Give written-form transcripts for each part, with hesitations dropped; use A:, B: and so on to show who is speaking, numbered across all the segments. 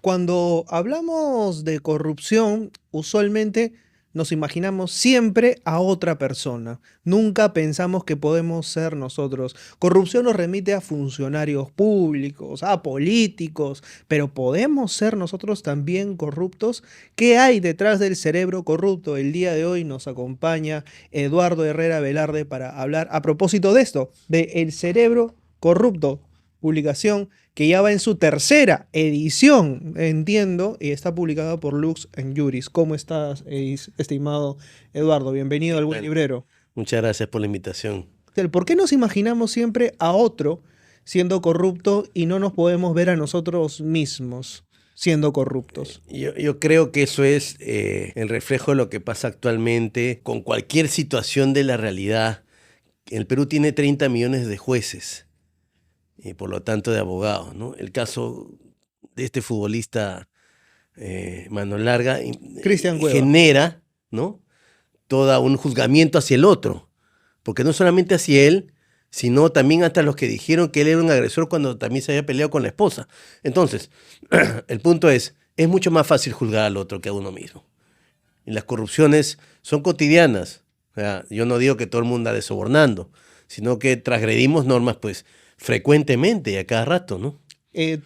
A: Cuando hablamos de corrupción, usualmente nos imaginamos siempre a otra persona. Nunca pensamos que podemos ser nosotros. Corrupción nos remite a funcionarios públicos, a políticos, pero ¿podemos ser nosotros también corruptos? ¿Qué hay detrás del cerebro corrupto? El día de hoy nos acompaña Eduardo Herrera Velarde para hablar a propósito de esto, de El cerebro corrupto, publicación que ya va en su tercera edición, entiendo, y está publicada por Lux and Juris. ¿Cómo estás, estimado Eduardo? Bienvenido al Buen
B: Bueno,
A: Librero.
B: muchas gracias por la invitación.
A: ¿Por qué nos imaginamos siempre a otro siendo corrupto y no nos podemos ver a nosotros mismos siendo corruptos?
B: Yo creo que eso es el reflejo de lo que pasa actualmente con cualquier situación de la realidad. El Perú tiene 30 millones de jueces y por lo tanto de abogados, ¿no? El caso de este futbolista Mano Larga
A: Cristian Cueva.
B: genera, ¿no?, todo un juzgamiento hacia el otro, porque no solamente hacia él, sino también hasta los que dijeron que él era un agresor cuando también se había peleado con la esposa. Entonces, el punto es mucho más fácil juzgar al otro que a uno mismo. Y las corrupciones son cotidianas. O sea, yo no digo que todo el mundo ande sobornando, sino que transgredimos normas pues frecuentemente y a cada rato, ¿no?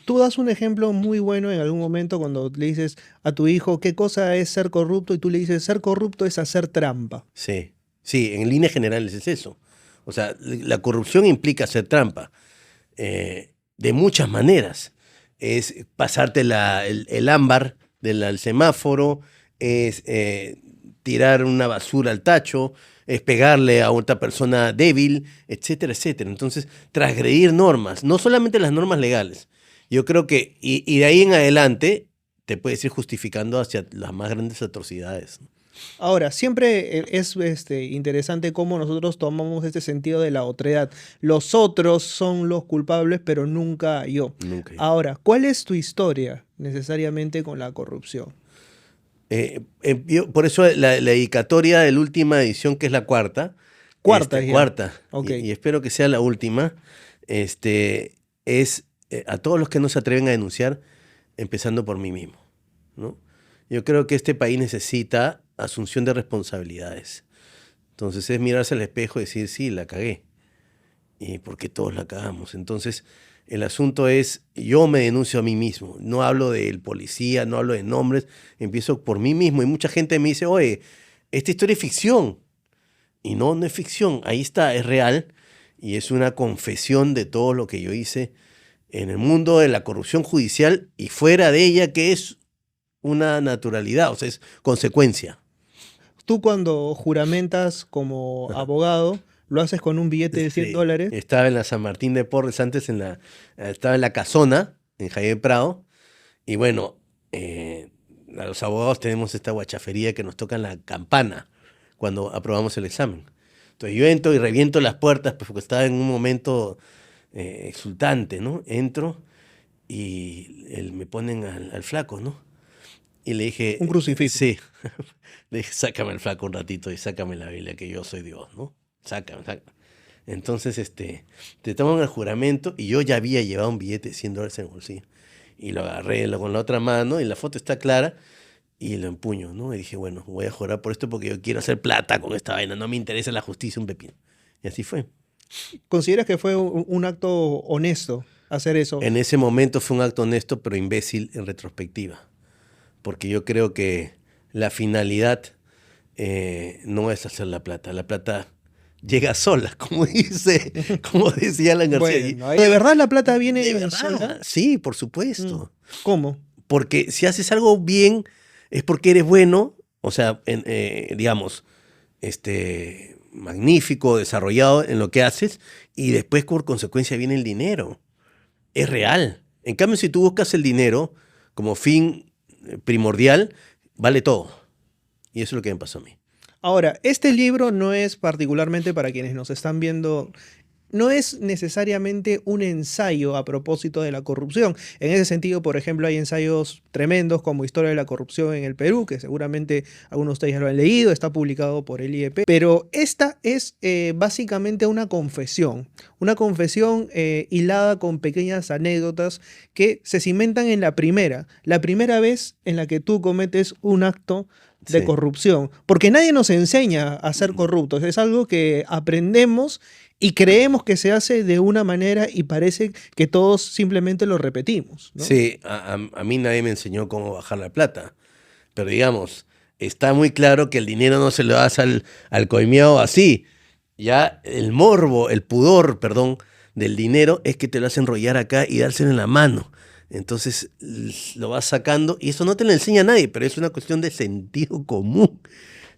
A: Tú das un ejemplo muy bueno en algún momento cuando le dices a tu hijo qué cosa es ser corrupto y tú le dices ser corrupto es hacer trampa.
B: Sí, sí, en líneas generales es eso. O sea, la corrupción implica hacer trampa de muchas maneras. Es pasarte el ámbar del semáforo, es tirar una basura al tacho, es pegarle a otra persona débil, etcétera, etcétera. Entonces, transgredir normas, no solamente las normas legales. Yo creo que, y de ahí en adelante, te puedes ir justificando hacia las más grandes atrocidades.
A: Ahora, siempre es interesante cómo nosotros tomamos este sentido de la otredad. Los otros son los culpables, pero nunca yo.
B: Nunca yo.
A: Ahora, ¿cuál es tu historia necesariamente con la corrupción?
B: Por eso la dedicatoria de la última edición, que es la cuarta,
A: Cuarta ya.
B: cuarta,
A: Ok.
B: y espero que sea la última, es a todos los que no se atreven a denunciar, empezando por mí mismo, ¿no? Yo creo que este país necesita asunción de responsabilidades. Entonces es mirarse al espejo y decir, sí, la cagué. Y porque todos la cagamos. Entonces, el asunto es, yo me denuncio a mí mismo. No hablo del policía, no hablo de nombres, empiezo por mí mismo. Y mucha gente me dice, oye, esta historia es ficción. Y no, no es ficción. Ahí está, es real. Y es una confesión de todo lo que yo hice en el mundo de la corrupción judicial y fuera de ella, que es una naturalidad, o sea, es consecuencia.
A: Tú cuando juramentas como
B: Ajá.
A: abogado, lo haces con un billete de 100
B: Sí,
A: dólares.
B: estaba en la San Martín de Porres antes, estaba en la Casona, en Javier Prado, y bueno, a los abogados tenemos esta guachafería que nos tocan la campana cuando aprobamos el examen. Entonces yo entro y reviento las puertas, pues porque estaba en un momento exultante, ¿no? Entro y me ponen al flaco, ¿no? Y le
A: Un
B: dije,
A: crucifijo.
B: sí, le dije, sácame el flaco un ratito y sácame la Biblia, que yo soy Dios, ¿no? Sácame, sácame. Entonces, te toman el juramento y yo ya había llevado un billete de 100 dólares en el bolsillo. Y lo agarré con la otra mano y la foto está clara y lo empuño, ¿no? Y dije, bueno, voy a jurar por esto porque yo quiero hacer plata con esta vaina, no me interesa la justicia un pepino. Y así fue.
A: ¿Consideras que fue un acto honesto hacer eso?
B: En ese momento fue un acto honesto pero imbécil en retrospectiva, porque yo creo que la finalidad no es hacer la plata llega sola, como decía Alan García.
A: Bueno, ¿de verdad la plata
B: ¿De
A: viene sola?
B: verdad? Sí, por
A: Mm,
B: supuesto.
A: ¿Cómo?
B: Porque si haces algo bien es porque eres bueno, o sea, digamos, magnífico, desarrollado en lo que haces, y después por consecuencia viene el dinero. Es real. En cambio, si tú buscas el dinero como fin primordial, vale todo. Y eso es lo que me pasó a mí.
A: Ahora, este libro no es particularmente para quienes nos están viendo no es necesariamente un ensayo a propósito de la corrupción. En ese sentido, por ejemplo, hay ensayos tremendos como Historia de la corrupción en el Perú, que seguramente algunos de ustedes ya lo han leído, está publicado por el IEP, pero esta es básicamente una confesión hilada con pequeñas anécdotas que se cimentan en la primera vez en la que tú cometes un acto de
B: Sí.
A: corrupción, porque nadie nos enseña a ser corruptos, es algo que aprendemos y creemos que se hace de una manera y parece que todos simplemente lo repetimos, ¿no?
B: Sí, a mí nadie me enseñó cómo bajar la plata. Pero digamos, está muy claro que el dinero no se lo das al coimeado así. Ya el morbo, el pudor, perdón, del dinero es que te lo hacen enrollar acá y dárselo en la mano. Entonces lo vas sacando y eso no te lo enseña nadie, pero es una cuestión de sentido común,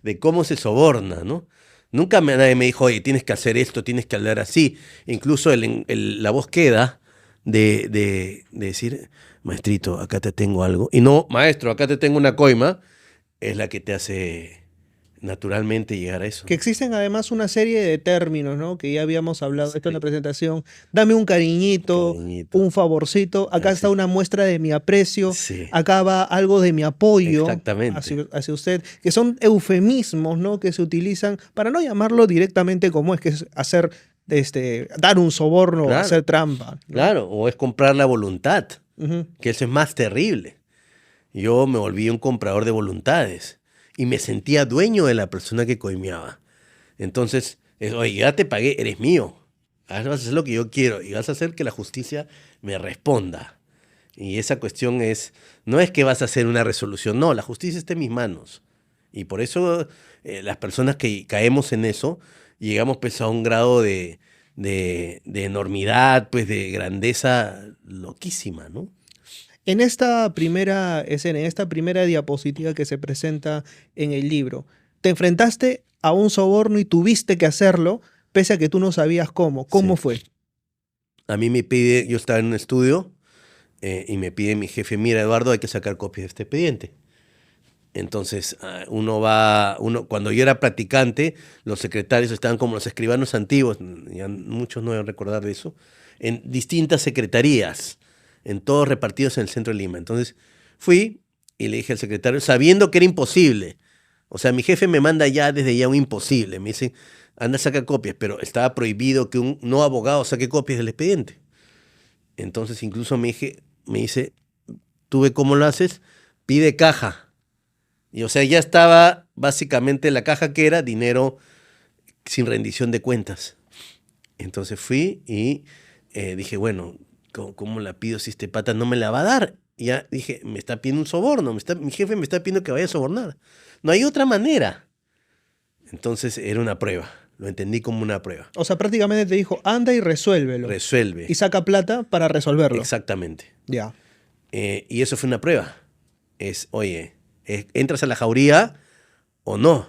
B: de cómo se soborna, ¿no? Nunca nadie me dijo, oye, tienes que hacer esto, tienes que hablar así. Incluso la voz queda de decir, maestrito, acá te tengo algo. Y no, maestro, acá te tengo una coima, es la que te hace naturalmente llegar a eso,
A: Que
B: ¿no?
A: existen además una serie de términos, ¿no? Que ya habíamos hablado de esto en la presentación. Dame un cariñito,
B: Cariñito.
A: un favorcito. Acá está
B: Así.
A: una muestra de mi aprecio.
B: Sí,
A: Acá va algo de mi apoyo
B: exactamente.
A: hacia usted. Que son eufemismos, ¿no? Que se utilizan para no llamarlo directamente como es, que es hacer, dar un soborno,
B: Claro,
A: hacer trampa, ¿no?
B: claro. O es comprar la voluntad,
A: Ujú.
B: que eso es más terrible. Yo me volví un comprador de voluntades y me sentía dueño de la persona que coimeaba. Entonces, oye, ya te pagué, eres mío. Ahora vas a hacer lo que yo quiero y vas a hacer que la justicia me responda. Y esa cuestión no es que vas a hacer una resolución, no, la justicia está en mis manos. Y por eso las personas que caemos en eso, llegamos pues a un grado de enormidad, pues de grandeza loquísima, ¿no?
A: En esta primera escena, en esta primera diapositiva que se presenta en el libro, te enfrentaste a un soborno y tuviste que hacerlo, pese a que tú no sabías cómo. ¿Cómo
B: Sí.
A: fue?
B: A mí me pide, yo estaba en un estudio y me pide mi jefe, mira Eduardo, hay que sacar copias de este expediente. Entonces, cuando yo era practicante, los secretarios estaban como los escribanos antiguos, ya muchos no deben recordar de eso, en distintas secretarías, en todos repartidos en el centro de Lima. Entonces, fui y le dije al secretario, sabiendo que era imposible, o sea, mi jefe me manda ya desde ya un imposible, me dice, anda, saca copias, pero estaba prohibido que un no abogado saque copias del expediente. Entonces, incluso me dice, ¿tú ve cómo lo haces? Pide caja. Y o sea, ya estaba básicamente la caja que era dinero sin rendición de cuentas. Entonces fui y dije, bueno, ¿cómo la pido si este pata no me la va a dar? Y ya dije, me está pidiendo un soborno, mi jefe me está pidiendo que vaya a sobornar. No hay otra manera. Entonces era una prueba, lo entendí como una prueba.
A: O sea, prácticamente te dijo, anda y resuélvelo.
B: Resuelve,
A: Y saca plata para resolverlo.
B: exactamente.
A: Ya.
B: Y eso fue una prueba. Oye, ¿entras a la jauría o no?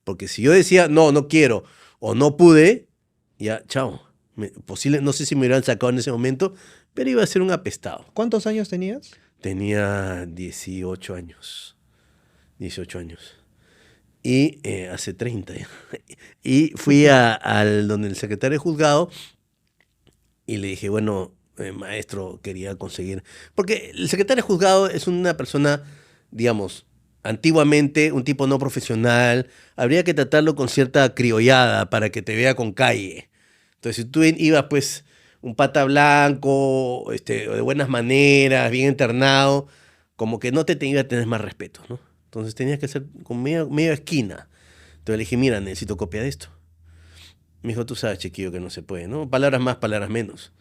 B: Porque si yo decía, no, no quiero, o no pude, ya, chao. Posible, no sé si me hubieran sacado en ese momento, pero iba a ser un apestado.
A: ¿Cuántos años tenías?
B: Tenía 18 años. 18 años. Y hace 30 ya. Y fui al donde el secretario de juzgado y le dije, bueno, maestro, quería conseguir. Porque el secretario de juzgado es una persona, digamos, antiguamente un tipo no profesional. Habría que tratarlo con cierta criollada para que te vea con calle. Entonces, si tú ibas, pues, un pata blanco, de buenas maneras, bien internado, como que no te iba a tener más respeto, ¿no? Entonces tenías que ser con medio esquina. Entonces le dije, mira, necesito copia de esto. Me dijo, tú sabes, chiquillo, que no se puede, ¿no? Palabras más, palabras menos.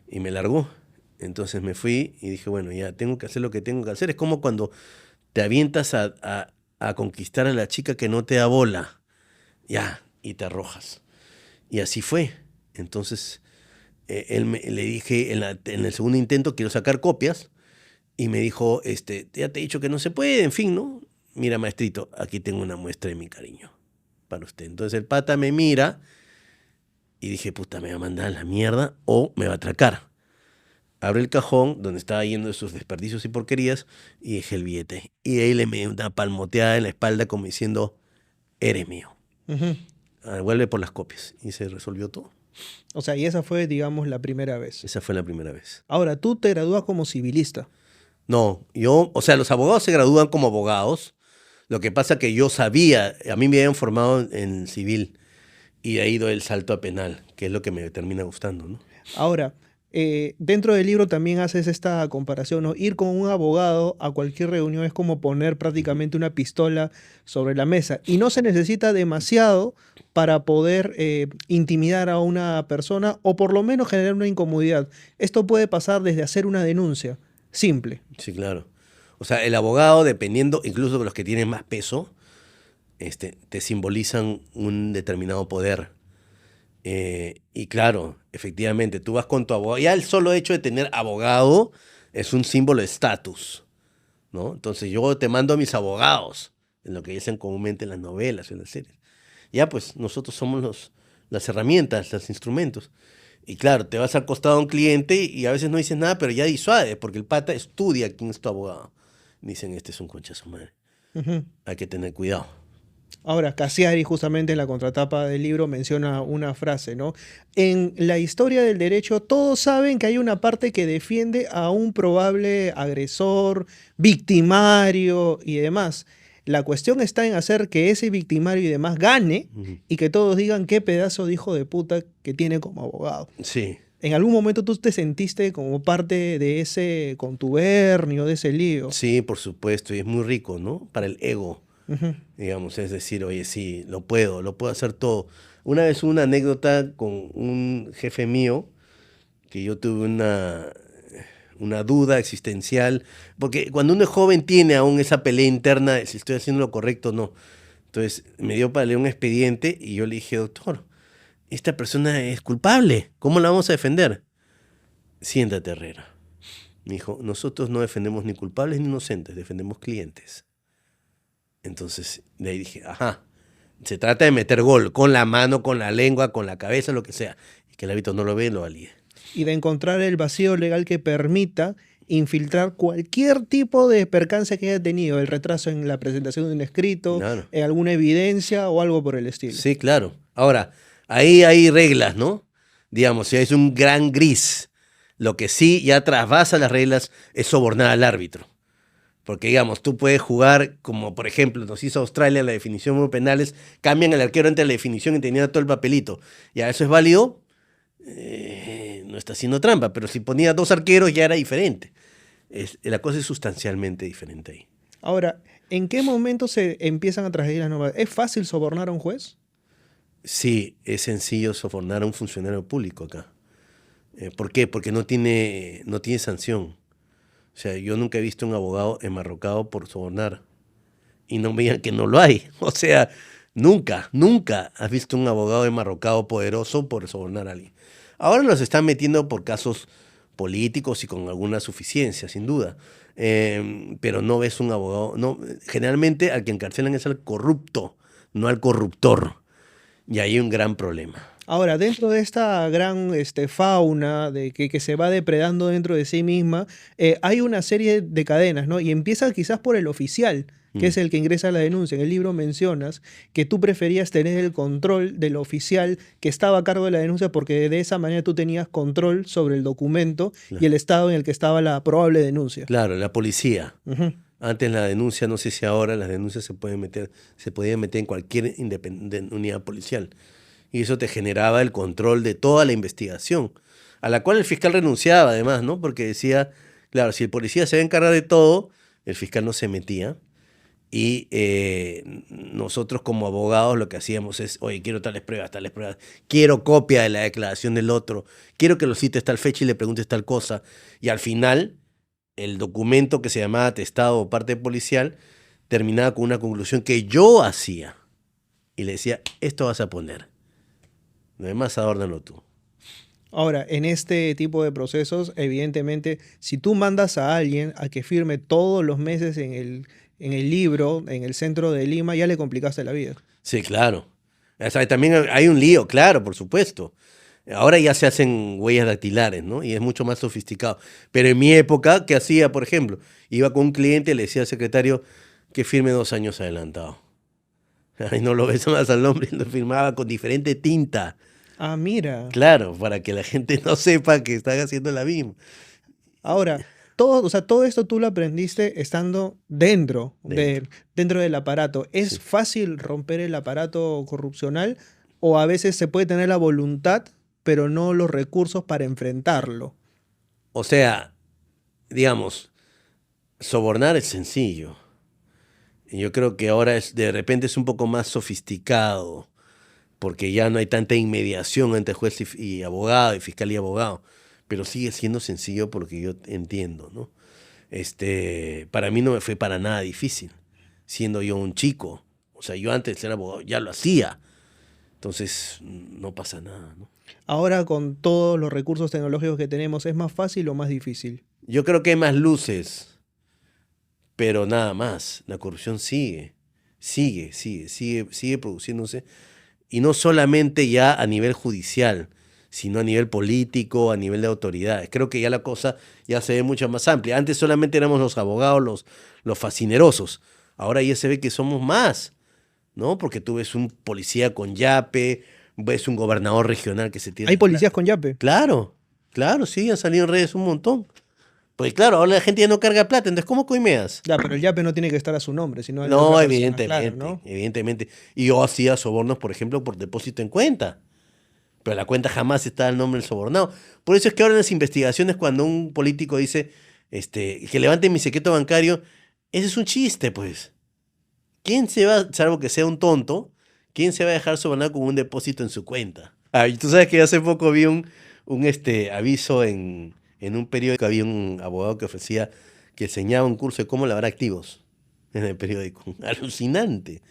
B: Y me largó. Entonces me fui y dije, bueno, ya tengo que hacer lo que tengo que hacer. Es como cuando te avientas a conquistar a la chica que no te da bola. Ya, y te arrojas. Y así fue. Entonces le dije en el segundo intento, quiero sacar copias. Y me dijo, ya te he dicho que no se puede, en fin, ¿no? Mira, maestrito, aquí tengo una muestra de mi cariño para usted. Entonces el pata me mira y dije, puta, me va a mandar a la mierda o me va a atracar. Abre el cajón donde estaba yendo de sus desperdicios y porquerías y dejé el billete. Y de ahí le me dio una palmoteada en la espalda como diciendo, eres mío.
A: Ujú.
B: Vuelve por las copias. Y se resolvió todo.
A: O sea, y esa fue, digamos, la primera vez.
B: Esa fue la primera vez.
A: Ahora, tú te gradúas como civilista.
B: No, o sea, los abogados se gradúan como abogados. Lo que pasa que yo sabía, a mí me habían formado en civil y de ahí doy el salto a penal, que es lo que me termina gustando, ¿no?
A: Ahora, dentro del libro también haces esta comparación, ¿no? Ir con un abogado a cualquier reunión es como poner prácticamente una pistola sobre la mesa y no se necesita demasiado para poder intimidar a una persona o por lo menos generar una incomodidad. Esto puede pasar desde hacer una denuncia simple.
B: Sí, claro. O sea, el abogado, dependiendo, incluso de los que tienen más peso, te simbolizan un determinado poder. Y claro, efectivamente, tú vas con tu abogado. Ya el solo hecho de tener abogado es un símbolo de estatus, ¿no? Entonces yo te mando a mis abogados, en lo que dicen comúnmente en las novelas, en las series. Ya pues nosotros somos las herramientas, los instrumentos. Y claro, te vas al costado de un cliente y a veces no dices nada, pero ya disuade, porque el pata estudia quién es tu abogado. Dicen, este es un concha su madre.
A: Ujú.
B: Hay que tener cuidado.
A: Ahora, Cassiari justamente en la contratapa del libro menciona una frase, ¿no? En la historia del derecho todos saben que hay una parte que defiende a un probable agresor, victimario y demás. La cuestión está en hacer que ese victimario y demás gane
B: Ujú.
A: y que todos digan qué pedazo de hijo de puta que tiene como abogado.
B: Sí,
A: ¿En algún momento tú te sentiste como parte de ese contubernio, de ese lío?
B: sí, por supuesto, y es muy rico, ¿no? Para el ego.
A: Ujú.
B: Digamos, es decir, oye, sí, lo puedo hacer todo. Una vez una anécdota con un jefe mío, que yo tuve una duda existencial, porque cuando uno es joven tiene aún esa pelea interna de si estoy haciendo lo correcto o no. Entonces me dio para leer un expediente y yo le dije, doctor, esta persona es culpable, ¿cómo la vamos a defender? Siéntate, Herrera. Me dijo, nosotros no defendemos ni culpables ni inocentes, defendemos clientes. Entonces, de ahí dije, ajá, se trata de meter gol con la mano, con la lengua, con la cabeza, lo que sea. Y que el árbitro no lo ve, lo valide.
A: Y de encontrar el vacío legal que permita infiltrar cualquier tipo de percance que haya tenido, el retraso en la presentación de un escrito,
B: Claro.
A: en alguna evidencia o algo por el estilo.
B: Sí, claro. Ahora, ahí hay reglas, ¿no? Digamos, si es un gran gris, lo que sí ya trasvasa las reglas es sobornar al árbitro. Porque, digamos, tú puedes jugar, como por ejemplo nos hizo Australia la definición de penales, cambian el arquero entre la definición y tenía todo el papelito. Ya, eso es válido, no está haciendo trampa, pero si ponía dos arqueros ya era diferente. La cosa es sustancialmente diferente ahí.
A: Ahora, ¿en qué momento se empiezan a transgredir las normas? ¿Es fácil sobornar a un juez?
B: Sí, es sencillo sobornar a un funcionario público acá. ¿Por qué? Porque no tiene sanción. O sea, yo nunca he visto un abogado enmarrocado por sobornar. Y no me digan que no lo hay. O sea, nunca has visto un abogado enmarrocado poderoso por sobornar a alguien. Ahora los están metiendo por casos políticos y con alguna suficiencia, sin duda. Pero no ves un abogado. No, generalmente al que encarcelan es al corrupto, no al corruptor. Y ahí hay un gran problema.
A: Ahora, dentro de esta gran fauna que se va depredando dentro de sí misma, hay una serie de cadenas, ¿no? Y empieza quizás por el oficial, que es el que ingresa la denuncia. En el libro mencionas que tú preferías tener el control del oficial que estaba a cargo de la denuncia porque de esa manera tú tenías control sobre el documento y el estado en el que estaba la probable denuncia.
B: Claro, la policía.
A: Ujú.
B: Antes la denuncia, no sé si ahora las denuncias se podían meter en cualquier unidad policial. Y eso te generaba el control de toda la investigación, a la cual el fiscal renunciaba además, ¿no? Porque decía, claro, si el policía se va a encargar de todo, el fiscal no se metía. Y nosotros como abogados lo que hacíamos es, oye, quiero tales pruebas, quiero copia de la declaración del otro, quiero que lo cites tal fecha y le preguntes tal cosa. Y al final, el documento que se llamaba atestado o parte policial terminaba con una conclusión que yo hacía. Y le decía, esto vas a poner. Lo demás adórnalo tú.
A: Ahora, en este tipo de procesos, evidentemente, si tú mandas a alguien a que firme todos los meses en el libro, en el centro de Lima, ya le complicaste la vida.
B: Sí, claro. O sea, también hay un lío, claro, por supuesto. Ahora ya se hacen huellas dactilares, ¿no? Y es mucho más sofisticado. Pero en mi época, ¿qué hacía, por ejemplo? Iba con un cliente y le decía al secretario que firme 2 años adelantado. Ahí no lo ves más al hombre, lo firmaba con diferente tinta.
A: Ah, mira.
B: Claro, para que la gente no sepa que están haciendo la misma.
A: Ahora, todo, o sea, todo esto tú lo aprendiste estando
B: Dentro,
A: dentro del aparato. ¿Es
B: sí.
A: fácil romper el aparato corrupcional o a veces se puede tener la voluntad, pero no los recursos para enfrentarlo?
B: O sea, digamos, sobornar es sencillo. Y yo creo que ahora de repente es un poco más sofisticado, porque ya no hay tanta inmediación entre juez y abogado, y fiscal y abogado. Pero sigue siendo sencillo porque yo entiendo, ¿no? Para mí no me fue para nada difícil, siendo yo un chico. O sea, yo antes de ser abogado ya lo hacía. Entonces, no pasa nada, ¿no?
A: Ahora con todos los recursos tecnológicos que tenemos, ¿es más fácil o más difícil?
B: Yo creo que hay más luces, pero nada más. La corrupción sigue produciéndose. Y no solamente ya a nivel judicial, sino a nivel político, a nivel de autoridades. Creo que ya la cosa ya se ve mucho más amplia. Antes solamente éramos los abogados, los fascinerosos. Ahora ya se ve que somos más, ¿no? Porque tú ves un policía con yape, ves un gobernador regional que se tira.
A: ¿Hay policías con yape?
B: Claro, claro, sí, han salido en redes un montón. Pues claro, ahora la gente ya no carga plata, entonces ¿cómo coimeas?
A: Ya, pero el yape no tiene que estar a su nombre, sino al de
B: No,
A: otra persona, claro,
B: evidentemente,
A: ¿no?
B: evidentemente. Y yo hacía sobornos, por ejemplo, por depósito en cuenta. Pero la cuenta jamás está el nombre del sobornado. Por eso es que ahora en las investigaciones, cuando un político dice que levante mi secreto bancario, ese es un chiste, pues. ¿Quién se va, salvo que sea un tonto, quién se va a dejar sobornar con un depósito en su cuenta? Ah, y tú sabes que hace poco vi un aviso en un periódico, había un abogado que ofrecía, que enseñaba un curso de cómo lavar activos en el periódico. Alucinante.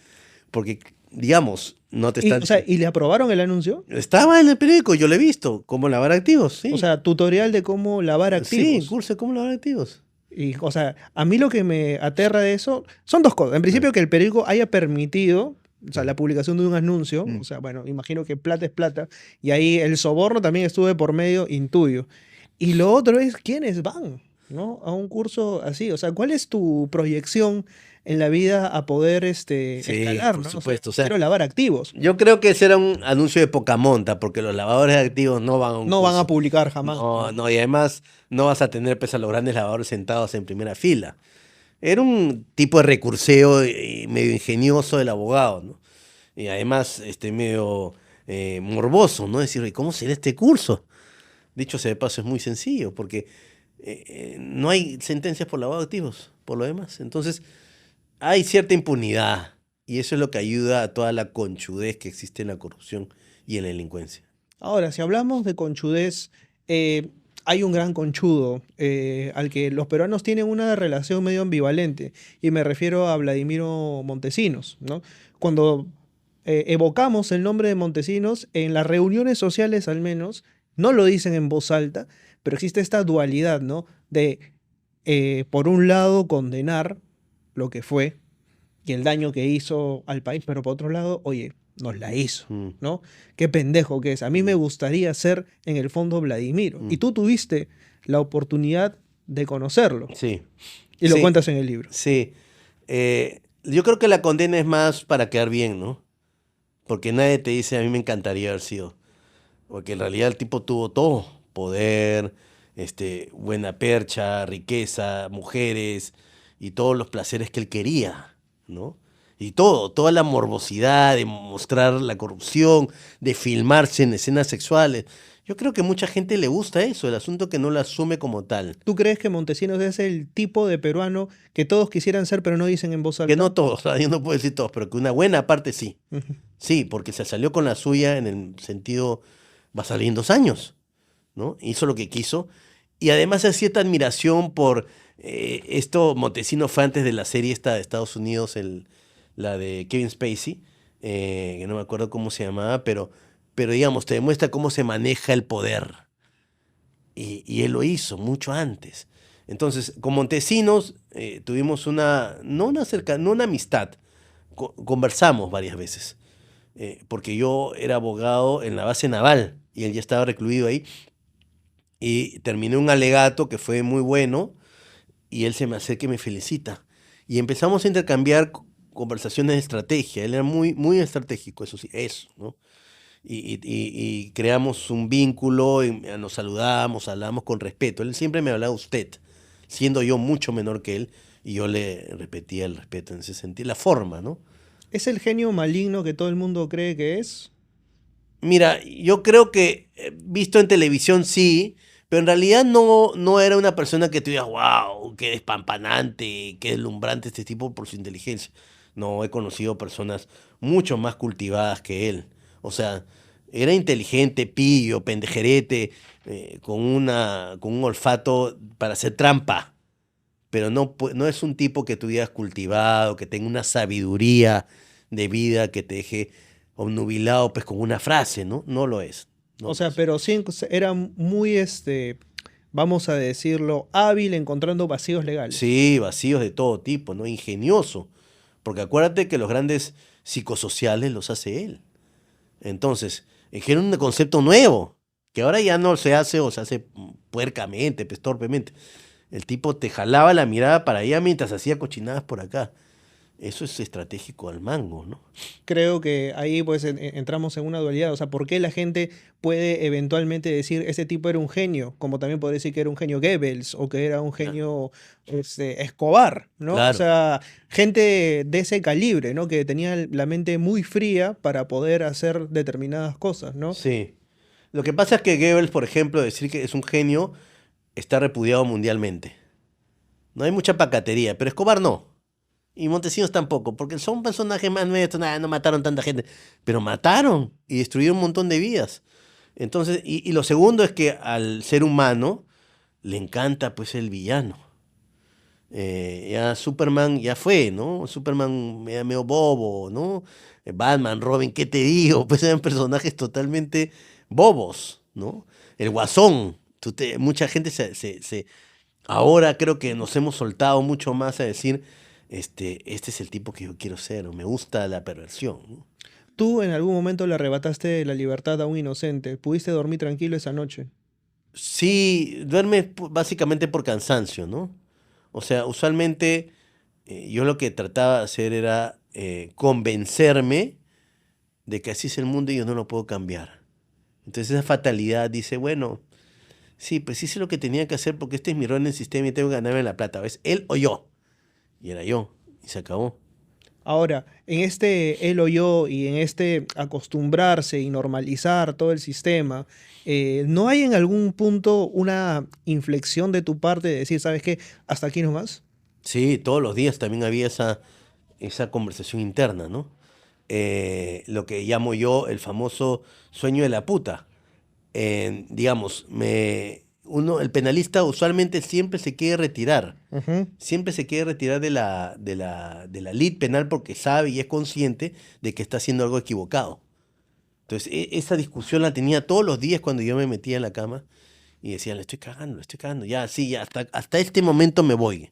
B: Porque, digamos, no te
A: Y,
B: están...
A: o sea, ¿y le aprobaron el anuncio?
B: Estaba en el periódico, yo lo he visto, cómo lavar activos,
A: O
B: sí.
A: sea, tutorial de cómo lavar
B: Sí,
A: activos.
B: curso de cómo lavar activos.
A: Y, o sea, a mí lo que me aterra de eso son dos cosas. En
B: Mm,
A: principio, que el periódico haya permitido, o sea,
B: mm,
A: la publicación de un anuncio. O
B: mm.
A: sea, bueno, imagino que plata es plata. Y ahí el soborno también estuve por medio, intuyo. Y lo otro es quiénes van, ¿no? A un curso así. O sea, ¿cuál es tu proyección en la vida a poder
B: Sí,
A: escalar,
B: por
A: ¿no? O sea,
B: supuesto. O sea,
A: quiero lavar activos.
B: yo creo que ese era un anuncio de poca monta, porque los lavadores de activos no van a un
A: No van a
B: curso.
A: publicar jamás,
B: No,
A: ¿no?
B: no, y además no vas a tener pues, a los grandes lavadores sentados en primera fila. Era un tipo de recurseo medio ingenioso del abogado, ¿no? Y además medio morboso, ¿no? Decir, "¿Y cómo será este curso?". Dicho sea de paso, es muy sencillo, porque no hay sentencias por lavado de activos, por lo demás. Entonces, hay cierta impunidad, y eso es lo que ayuda a toda la conchudez que existe en la corrupción y en la delincuencia.
A: Ahora, si hablamos de conchudez, eh, hay un gran conchudo al que los peruanos tienen una relación medio ambivalente, y me refiero a Vladimiro Montesinos, ¿no? Cuando evocamos el nombre de Montesinos, en las reuniones sociales al menos, no lo dicen en voz alta, pero existe esta dualidad, ¿no? De, por un lado, condenar lo que fue y el daño que hizo al país, pero por otro lado, oye, nos la hizo,
B: Mm,
A: ¿no? Qué pendejo que es. A mí me
B: mm,
A: gustaría ser en el fondo Vladimiro. Y
B: mm.
A: tú tuviste la oportunidad de conocerlo
B: Sí,
A: y lo
B: sí,
A: cuentas en el libro.
B: sí. Yo creo que la condena es más para quedar bien, ¿no? Porque nadie te dice, a mí me encantaría haber sido. Porque en realidad el tipo tuvo todo, poder, buena percha, riqueza, mujeres y todos los placeres que él quería, ¿no? Y todo, toda la morbosidad de mostrar la corrupción, de filmarse en escenas sexuales. Yo creo que mucha gente le gusta eso, el asunto que no lo asume como tal.
A: ¿Tú crees que Montesinos es el tipo de peruano que todos quisieran ser pero no dicen en voz
B: Que
A: alta?
B: no todos, yo no puedo decir todos, pero que una buena parte sí.
A: Ujú.
B: Sí, porque se salió con la suya en el sentido, va a salir en 2 años, ¿no? Hizo lo que quiso. Y además hay cierta admiración por esto. Montesinos fue antes de la serie esta de Estados Unidos, la de Kevin Spacey, que no me acuerdo cómo se llamaba, pero digamos, te demuestra cómo se maneja el poder. Y él lo hizo mucho antes. Entonces, con Montesinos tuvimos no una amistad, conversamos varias veces, porque yo era abogado en la base naval y él ya estaba recluido ahí, y terminé un alegato que fue muy bueno, y él se me acerca y me felicita. Y empezamos a intercambiar conversaciones de estrategia. Él era muy, muy estratégico, eso sí, eso, ¿no? y creamos un vínculo, y nos saludamos, hablamos con respeto. Él siempre me hablaba usted, siendo yo mucho menor que él, y yo le repetía el respeto en ese sentido, la forma, ¿no?
A: ¿Es el genio maligno que todo el mundo cree que es?
B: Mira, yo creo que visto en televisión sí, pero en realidad no era una persona que tú digas, wow, qué despampanante, qué deslumbrante este tipo por su inteligencia. No, he conocido personas mucho más cultivadas que él. O sea, era inteligente, pillo, pendejerete, con un olfato para hacer trampa, pero no es un tipo que tú digas cultivado, que tenga una sabiduría de vida que te deje obnubilado pues con una frase, ¿no? No lo es, no
A: O
B: lo
A: sea,
B: es.
A: pero sí era muy, vamos a decirlo, hábil encontrando vacíos legales.
B: Sí, vacíos de todo tipo, ¿no? Ingenioso, porque acuérdate que los grandes psicosociales los hace él. Entonces, era un concepto nuevo, que ahora ya no se hace o se hace puercamente, pues torpemente. El tipo te jalaba la mirada para allá mientras hacía cochinadas por acá. Eso es estratégico al mango, ¿no?
A: Creo que ahí pues entramos en una dualidad. O sea, ¿por qué la gente puede eventualmente decir ese tipo era un genio? Como también puede decir que era un genio Goebbels o que era un
B: Claro,
A: genio Escobar, ¿no? O
B: claro,
A: sea, gente de ese calibre, ¿no? Que tenía la mente muy fría para poder hacer determinadas cosas, ¿no?
B: sí. Lo que pasa es que Goebbels, por ejemplo, decir que es un genio, está repudiado mundialmente. No hay mucha pacatería, pero Escobar no. Y Montesinos tampoco, porque son personajes más nuestros, nada, no mataron tanta gente, pero mataron y destruyeron un montón de vidas. Entonces, y lo segundo es que al ser humano le encanta pues el villano. Ya Superman ya fue, ¿no? Superman medio bobo, ¿no? Batman, Robin, ¿qué te digo? Pues eran personajes totalmente bobos, ¿no? El Guasón, mucha gente ahora creo que nos hemos soltado mucho más a decir, este es el tipo que yo quiero ser, o me gusta la perversión, ¿no?
A: Tú en algún momento le arrebataste la libertad a un inocente. ¿Pudiste dormir tranquilo esa noche?
B: Sí, duerme básicamente por cansancio, ¿no? O sea, usualmente yo lo que trataba de hacer era convencerme de que así es el mundo y yo no lo puedo cambiar. Entonces esa fatalidad dice, bueno, sí, pues hice lo que tenía que hacer porque este es mi rol en el sistema y tengo que ganarme la plata. ¿Ves? Él o yo. Y era yo. Y se acabó.
A: Ahora, en este él o yo y en este acostumbrarse y normalizar todo el sistema, ¿no hay en algún punto una inflexión de tu parte de decir, ¿sabes qué? Hasta aquí nomás.
B: Sí, todos los días también había esa conversación interna, ¿no? Lo que llamo yo el famoso sueño de la puta. Digamos, el penalista usualmente siempre se quiere retirar.
A: Ujú.
B: Siempre se quiere retirar de la lid penal porque sabe y es consciente de que está haciendo algo equivocado. Entonces, esa discusión la tenía todos los días cuando yo me metía en la cama y decía, le estoy cagando, le estoy cagando. Ya, sí, ya, hasta este momento me voy.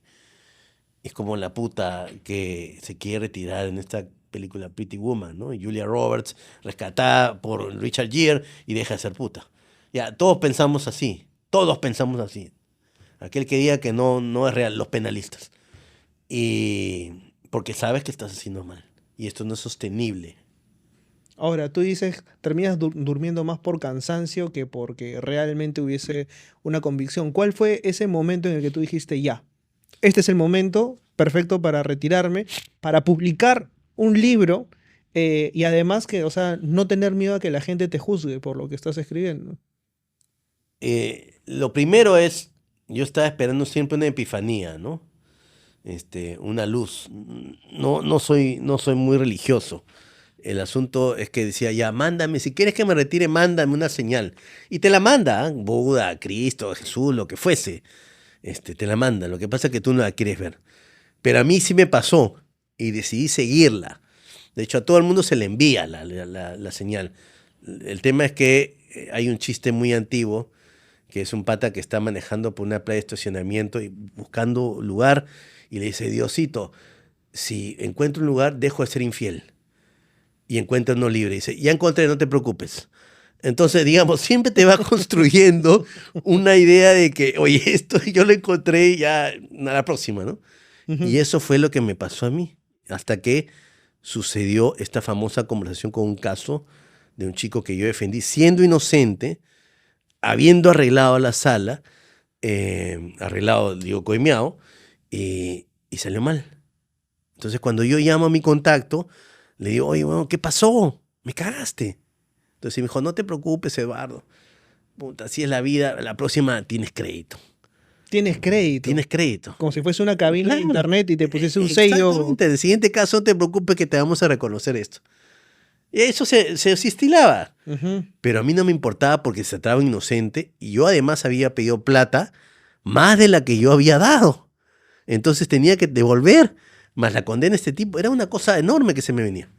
B: Es como la puta que se quiere retirar en esta película Pretty Woman, ¿no? Y Julia Roberts, rescatada por Richard Gere y deja de ser puta. Ya, todos pensamos así. Todos pensamos así. Aquel que diga que no es real, los penalistas. Y porque sabes que estás haciendo mal. Y esto no es sostenible.
A: Ahora, tú dices, terminas durmiendo más por cansancio que porque realmente hubiese una convicción. ¿Cuál fue ese momento en el que tú dijiste, ya, este es el momento perfecto para retirarme, para publicar un libro y además que, o sea, no tener miedo a que la gente te juzgue por lo que estás escribiendo?
B: Lo primero es, yo estaba esperando siempre una epifanía, ¿no? Una luz. No soy muy religioso. El asunto es que decía, ya, mándame, si quieres que me retire, mándame una señal. Y te la manda, ¿ah? Buda, Cristo, Jesús, lo que fuese. Te la manda. Lo que pasa es que tú no la quieres ver. Pero a mí sí me pasó y decidí seguirla. De hecho, a todo el mundo se le envía la señal. El tema es que hay un chiste muy antiguo, que es un pata que está manejando por una playa de estacionamiento y buscando lugar y le dice, Diosito, si encuentro un lugar, dejo de ser infiel. Y encuentra uno libre. Y dice, ya encontré, no te preocupes. Entonces, digamos, siempre te va construyendo una idea de que, oye, esto yo lo encontré ya a la próxima, ¿no?
A: Ujú.
B: Y eso fue lo que me pasó a mí, hasta que sucedió esta famosa conversación con un caso de un chico que yo defendí siendo inocente, habiendo arreglado la sala, digo, coimeado, y salió mal. Entonces cuando yo llamo a mi contacto, le digo, oye, bueno, ¿qué pasó? Me cagaste. Entonces me dijo, no te preocupes, Eduardo. Puta, así es la vida, la próxima tienes crédito.
A: Tienes crédito.
B: Tienes crédito.
A: Como si fuese una cabina de
B: Claro.
A: internet y te pusiese un sello.
B: Exactamente. En el siguiente caso, no te preocupes que te vamos a reconocer esto. Y eso se estilaba.
A: Ujú.
B: Pero a mí no me importaba porque se trataba de un inocente y yo además había pedido plata más de la que yo había dado. Entonces tenía que devolver más la condena a este tipo. Era una cosa enorme que se me venía.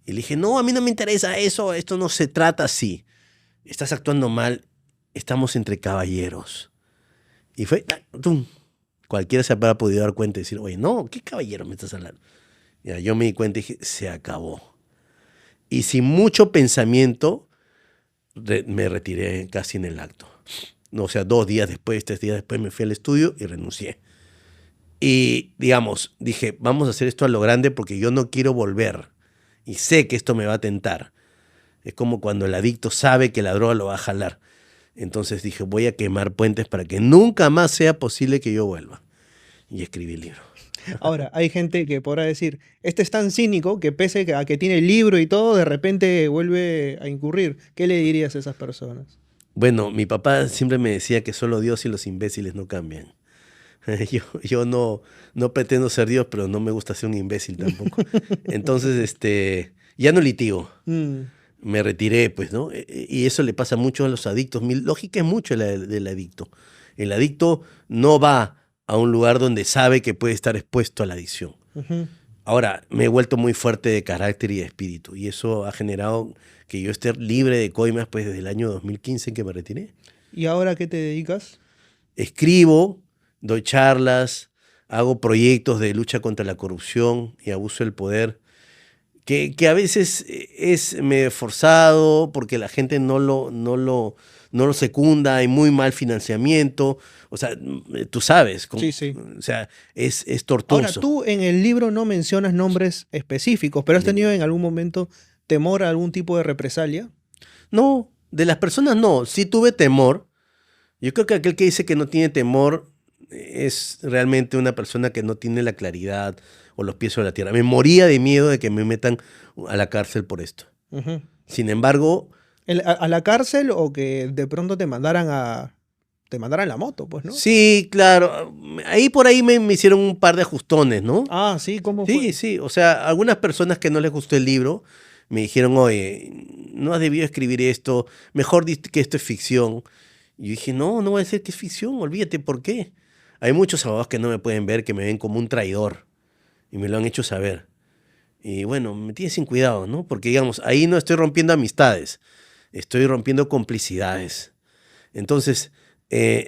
B: Y le dije, no, a mí no me interesa eso, esto no se trata así. Estás actuando mal, estamos entre caballeros. Y fue, ¡tum! Cualquiera se habrá podido dar cuenta y decir, oye, no, ¿qué caballero me estás hablando? Ya, yo me di cuenta y dije, se acabó. Y sin mucho pensamiento me retiré casi en el acto. O sea, 2 días después, 3 días después me fui al estudio y renuncié. Y, digamos, dije, vamos a hacer esto a lo grande porque yo no quiero volver. Y sé que esto me va a tentar. Es como cuando el adicto sabe que la droga lo va a jalar. Entonces dije, voy a quemar puentes para que nunca más sea posible que yo vuelva. Y escribí el libro.
A: Ahora, hay gente que podrá decir, este es tan cínico que pese a que tiene el libro y todo, de repente vuelve a incurrir. ¿Qué le dirías a esas personas?
B: Bueno, mi papá siempre me decía que solo Dios y los imbéciles no cambian. Yo no pretendo ser Dios, pero no me gusta ser un imbécil tampoco. Entonces, ya no litigo.
A: Mm,
B: Me retiré, pues, ¿no? Y eso le pasa mucho a los adictos. Mi lógica es mucho la del adicto. El adicto no va a un lugar donde sabe que puede estar expuesto a la adicción.
A: ujú.
B: Ahora, me he vuelto muy fuerte de carácter y de espíritu, y eso ha generado que yo esté libre de coimas pues, desde el año 2015 en que me retiré.
A: ¿Y ahora a qué te dedicas?
B: Escribo, doy charlas, hago proyectos de lucha contra la corrupción y abuso del poder, que a veces es medio forzado porque la gente no lo secunda, hay muy mal financiamiento, o sea, tú sabes,
A: Sí, sí.
B: o sea, es
A: Ahora,
B: tortuoso.
A: tú en el libro no mencionas nombres específicos, pero ¿has tenido en algún momento temor a algún tipo de represalia?
B: No, de las personas no, sí tuve temor. Yo creo que aquel que dice que no tiene temor es realmente una persona que no tiene la claridad o los pies sobre la tierra. Me moría de miedo de que me metan a la cárcel por esto.
A: Ujú.
B: Sin embargo,
A: ¿A la cárcel o que de pronto te mandaran la moto, pues, ¿no?
B: sí, claro, ahí por ahí me hicieron un par de ajustones, ¿no?
A: Ah, sí, ¿cómo
B: Sí,
A: fue?
B: sí, o sea, algunas personas que no les gustó el libro me dijeron, oye, no has debido escribir esto, mejor diste que esto es ficción. Y yo dije, no voy a decir que es ficción, olvídate, ¿por qué? Hay muchos abogados que no me pueden ver, que me ven como un traidor, y me lo han hecho saber. Y bueno, me tiene sin cuidado, ¿no? Porque, digamos, ahí no estoy rompiendo amistades, estoy rompiendo complicidades. Entonces,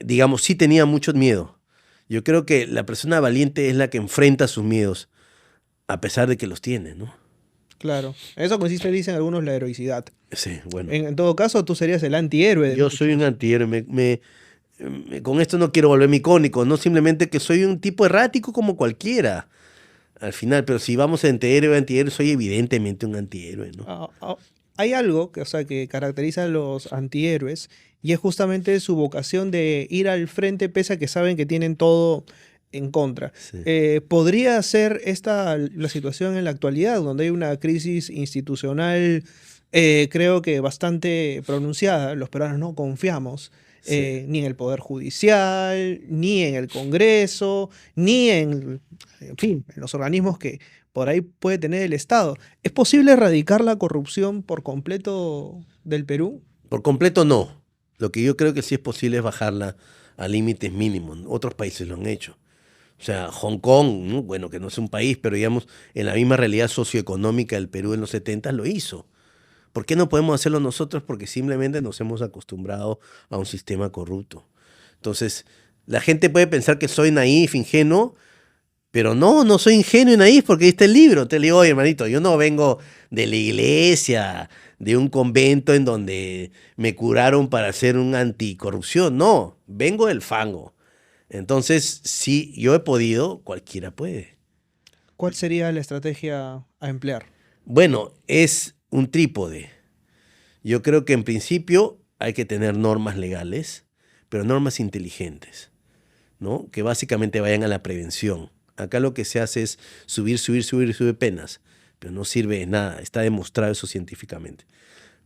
B: digamos, sí tenía mucho miedo. Yo creo que la persona valiente es la que enfrenta sus miedos, a pesar de que los tiene, ¿no?
A: Claro. Eso consiste, dicen algunos, la heroicidad.
B: Sí, bueno.
A: En todo caso, tú serías el antihéroe de
B: Yo soy un
A: muchos.
B: antihéroe. Con esto no quiero volverme icónico, no simplemente que soy un tipo errático como cualquiera. Al final, pero si vamos entre héroe y antihéroe, soy evidentemente un antihéroe, ¿no?
A: Hay algo que, o sea, que caracteriza a los antihéroes y es justamente su vocación de ir al frente pese a que saben que tienen todo en contra.
B: Sí.
A: ¿Podría ser esta la situación en la actualidad, donde hay una crisis institucional, creo que bastante pronunciada? Los peruanos no confiamos
B: Sí.
A: ni en el Poder Judicial, ni en el Congreso, ni en fin, en los organismos que por ahí puede tener el Estado. ¿Es posible erradicar la corrupción por completo del Perú?
B: Por completo no. Lo que yo creo que sí es posible es bajarla a límites mínimos. Otros países lo han hecho. O sea, Hong Kong, ¿no? Bueno, que no es un país, pero digamos, en la misma realidad socioeconómica del Perú en los 70 lo hizo. ¿Por qué no podemos hacerlo nosotros? Porque simplemente nos hemos acostumbrado a un sistema corrupto. Entonces, la gente puede pensar que soy naif, ingenuo, pero no soy ingenuo y naif porque ahí está el libro. Te le digo, oye, hermanito, yo no vengo de la iglesia, de un convento en donde me curaron para ser un anticorrupción. No, vengo del fango. Entonces, si yo he podido, cualquiera puede.
A: ¿Cuál sería la estrategia a emplear?
B: Bueno, es un trípode. Yo creo que en principio hay que tener normas legales, pero normas inteligentes, ¿no? Que básicamente vayan a la prevención. Acá lo que se hace es subir penas, pero no sirve de nada, está demostrado eso científicamente.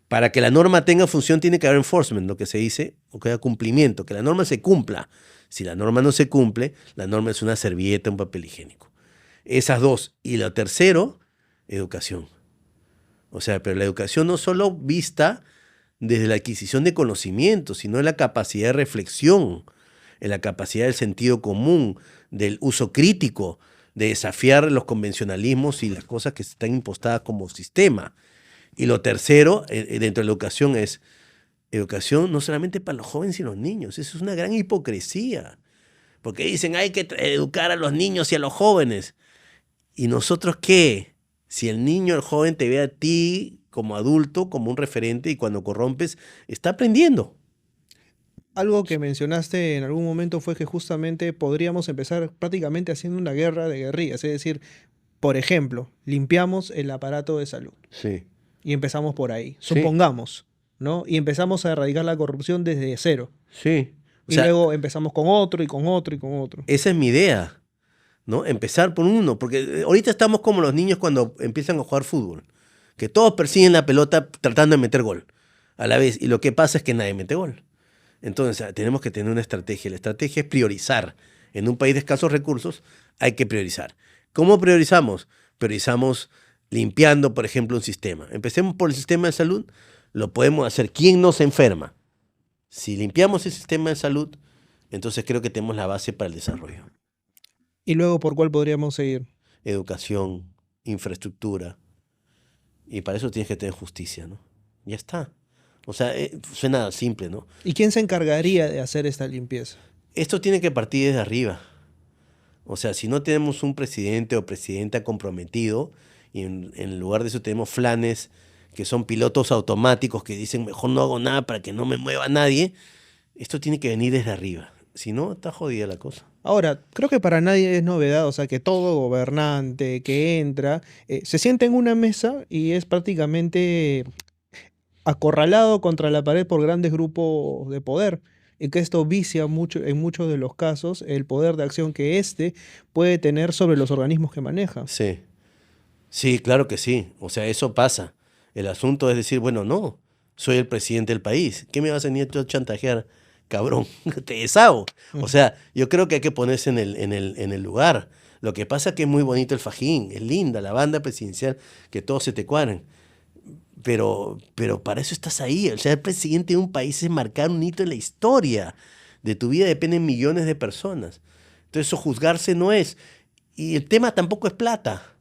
B: Para que la norma tenga función tiene que haber enforcement, lo que se dice, o que haya cumplimiento, que la norma se cumpla. Si la norma no se cumple, la norma es una servilleta, un papel higiénico. Esas dos. Y lo tercero, educación. O sea, pero la educación no solo vista desde la adquisición de conocimiento, sino en la capacidad de reflexión, en la capacidad del sentido común, del uso crítico, de desafiar los convencionalismos y las cosas que están impostadas como sistema. Y lo tercero, dentro de la educación, es educación no solamente para los jóvenes y los niños. Eso es una gran hipocresía. Porque dicen, hay que educar a los niños y a los jóvenes. ¿Y nosotros qué? Si el niño o el joven te ve a ti como adulto, como un referente, y cuando corrompes, está aprendiendo.
A: Algo que mencionaste en algún momento fue que justamente podríamos empezar prácticamente haciendo una guerra de guerrillas. Es decir, por ejemplo, limpiamos el aparato de salud
B: Sí.
A: y empezamos por ahí,
B: Sí.
A: supongamos, ¿no? Y empezamos a erradicar la corrupción desde cero.
B: Sí. O
A: Y
B: sea,
A: luego empezamos con otro y con otro y con otro.
B: esa es mi idea, ¿no? Empezar por uno, porque ahorita estamos como los niños cuando empiezan a jugar fútbol, que todos persiguen la pelota tratando de meter gol a la vez, y lo que pasa es que nadie mete gol. Entonces, tenemos que tener una estrategia. La estrategia es priorizar. En un país de escasos recursos hay que priorizar. ¿Cómo priorizamos? Priorizamos limpiando, por ejemplo, un sistema. Empecemos por el sistema de salud, lo podemos hacer. ¿Quién no se enferma? Si limpiamos el sistema de salud, entonces creo que tenemos la base para el desarrollo.
A: Y luego, ¿por cuál podríamos seguir?
B: Educación, infraestructura, y para eso tienes que tener justicia, ¿no? Ya está. O sea, suena simple, ¿no?
A: ¿Y quién se encargaría de hacer esta limpieza?
B: Esto tiene que partir desde arriba. O sea, si no tenemos un presidente o presidenta comprometido, y en lugar de eso tenemos flanes que son pilotos automáticos que dicen, mejor no hago nada para que no me mueva nadie, esto tiene que venir desde arriba. Si no, está jodida la cosa.
A: Ahora, creo que para nadie es novedad, o sea, que todo gobernante que entra se sienta en una mesa y es prácticamente acorralado contra la pared por grandes grupos de poder. Y que esto vicia mucho, en muchos de los casos, el poder de acción que éste puede tener sobre los organismos que maneja.
B: Sí, sí, claro que sí. O sea, eso pasa. El asunto es decir, bueno, no, soy el presidente del país. ¿Qué me vas a venir tú a chantajear, cabrón? Te deshago. O sea, yo creo que hay que ponerse en el lugar. Lo que pasa es que es muy bonito el fajín, es linda la banda presidencial, que todos se te cuadren. Pero para eso estás ahí. El ser presidente de un país es marcar un hito en la historia. De tu vida dependen millones de personas. Entonces, eso juzgarse no es. Y el tema tampoco es plata.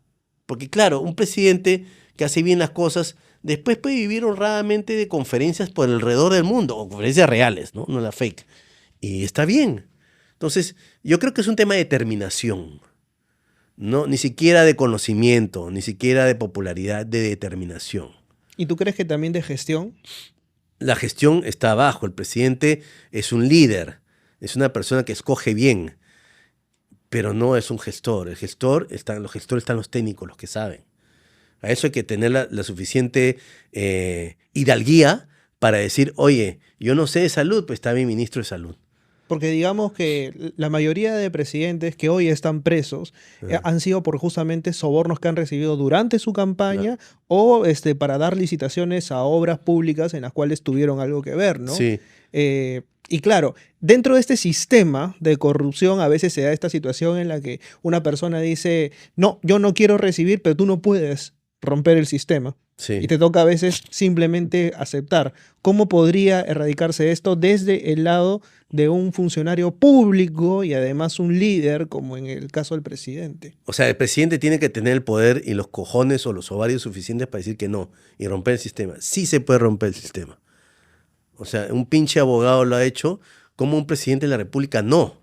B: Porque claro, un presidente que hace bien las cosas, después puede vivir honradamente de conferencias por alrededor del mundo, o conferencias reales, ¿no? No la fake. Y está bien. Entonces, yo creo que es un tema de determinación. No, ni siquiera de conocimiento, ni siquiera de popularidad, de determinación.
A: ¿Y tú crees que también de gestión?
B: La gestión está abajo. El presidente es un líder, es una persona que escoge bien, pero no es un gestor. Los gestores están los técnicos, los que saben. A eso hay que tener la suficiente hidalguía para decir, oye, yo no sé de salud, pues está mi ministro de salud.
A: Porque digamos que la mayoría de presidentes que hoy están presos han sido por justamente sobornos que han recibido durante su campaña o para dar licitaciones a obras públicas en las cuales tuvieron algo que ver, ¿no?
B: Sí,
A: Y claro, dentro de este sistema de corrupción a veces se da esta situación en la que una persona dice, no, yo no quiero recibir, pero tú no puedes romper el sistema. Y
B: sí.
A: te toca a veces simplemente aceptar. ¿Cómo podría erradicarse esto desde el lado de un funcionario público y además un líder, como en el caso del presidente?
B: O sea, el presidente tiene que tener el poder y los cojones o los ovarios suficientes para decir que no y romper el sistema. Sí se puede romper el sistema. O sea, un pinche abogado lo ha hecho, como un presidente de la República no.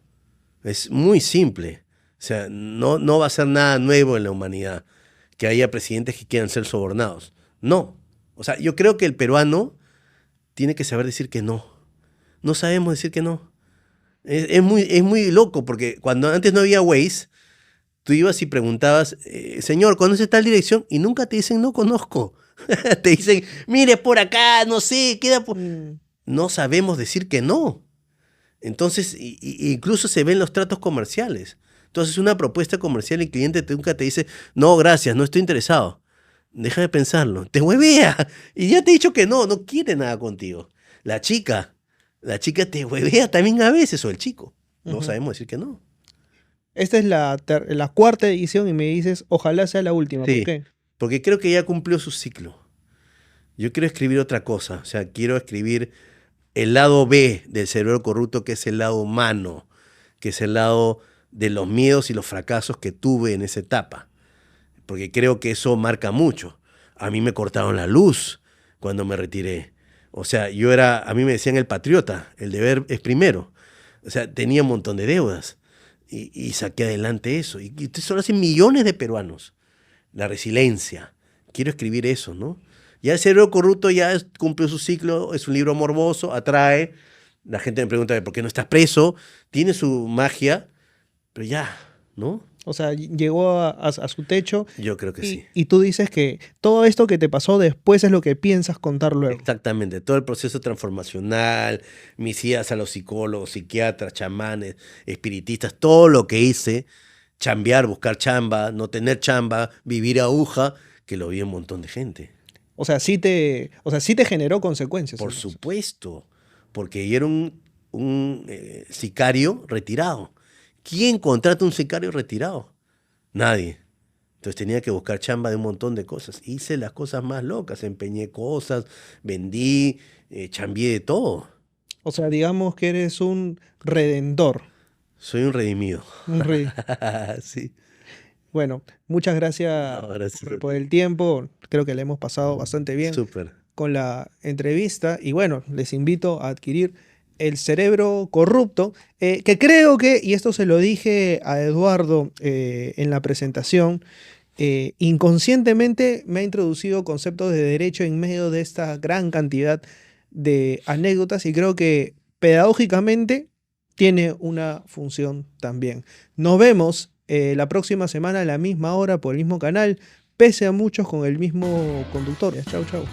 B: Es muy simple. O sea, no va a ser nada nuevo en la humanidad que haya presidentes que quieran ser sobornados. No. O sea, yo creo que el peruano tiene que saber decir que no. No sabemos decir que no. Es muy loco porque cuando antes no había Waze, tú ibas y preguntabas, señor, ¿conoce tal dirección? Y nunca te dicen no conozco. Te dicen, mire por acá, no sé, queda por...
A: Mm.
B: No sabemos decir que no. Entonces, incluso se ven los tratos comerciales. Entonces, una propuesta comercial, el cliente nunca te dice, no, gracias, no estoy interesado. Deja de pensarlo. Te huevea. Y ya te he dicho que no, no quiere nada contigo. La chica te huevea también a veces, o el chico. No
A: Ujú.
B: sabemos decir que no.
A: Esta es la cuarta edición y me dices, ojalá sea la última. ¿Por
B: Sí,
A: qué?
B: porque creo que ya cumplió su ciclo. Yo quiero escribir otra cosa. O sea, quiero escribir el lado B del cerebro corrupto, que es el lado humano, que es el lado de los miedos y los fracasos que tuve en esa etapa. Porque creo que eso marca mucho. A mí me cortaron la luz cuando me retiré. O sea, a mí me decían el patriota, el deber es primero. O sea, tenía un montón de deudas y saqué adelante eso. Y eso lo hacen millones de peruanos. La resiliencia. Quiero escribir eso, ¿no? Ya el cerebro corrupto ya cumplió su ciclo, es un libro morboso, atrae. La gente me pregunta, ¿por qué no estás preso? Tiene su magia, pero ya, ¿no?
A: O sea, llegó a su techo
B: Yo creo que sí.
A: y tú dices que todo esto que te pasó después es lo que piensas contar luego.
B: Exactamente, todo el proceso transformacional, mis idas a los psicólogos, psiquiatras, chamanes, espiritistas, todo lo que hice, chambear, buscar chamba, no tener chamba, vivir aguja, que lo vi un montón de gente.
A: Sí te generó consecuencias,
B: Por
A: entonces.
B: supuesto, porque yo era un sicario retirado. ¿Quién contrata un sicario retirado? Nadie. Entonces tenía que buscar chamba de un montón de cosas. Hice las cosas más locas, empeñé cosas, vendí, chambié de todo.
A: O sea, digamos que eres un redentor.
B: Soy un redimido.
A: Un re-
B: Sí.
A: Bueno, muchas gracias
B: No, gracias a
A: por
B: ti.
A: el tiempo. Creo que le hemos pasado bastante bien
B: Súper.
A: con la entrevista. Y bueno, les invito a adquirir El cerebro corrupto, que creo que, y esto se lo dije a Eduardo en la presentación, inconscientemente me ha introducido conceptos de derecho en medio de esta gran cantidad de anécdotas y creo que pedagógicamente tiene una función también. Nos vemos la próxima semana a la misma hora por el mismo canal, pese a muchos con el mismo conductor. Chau, chau.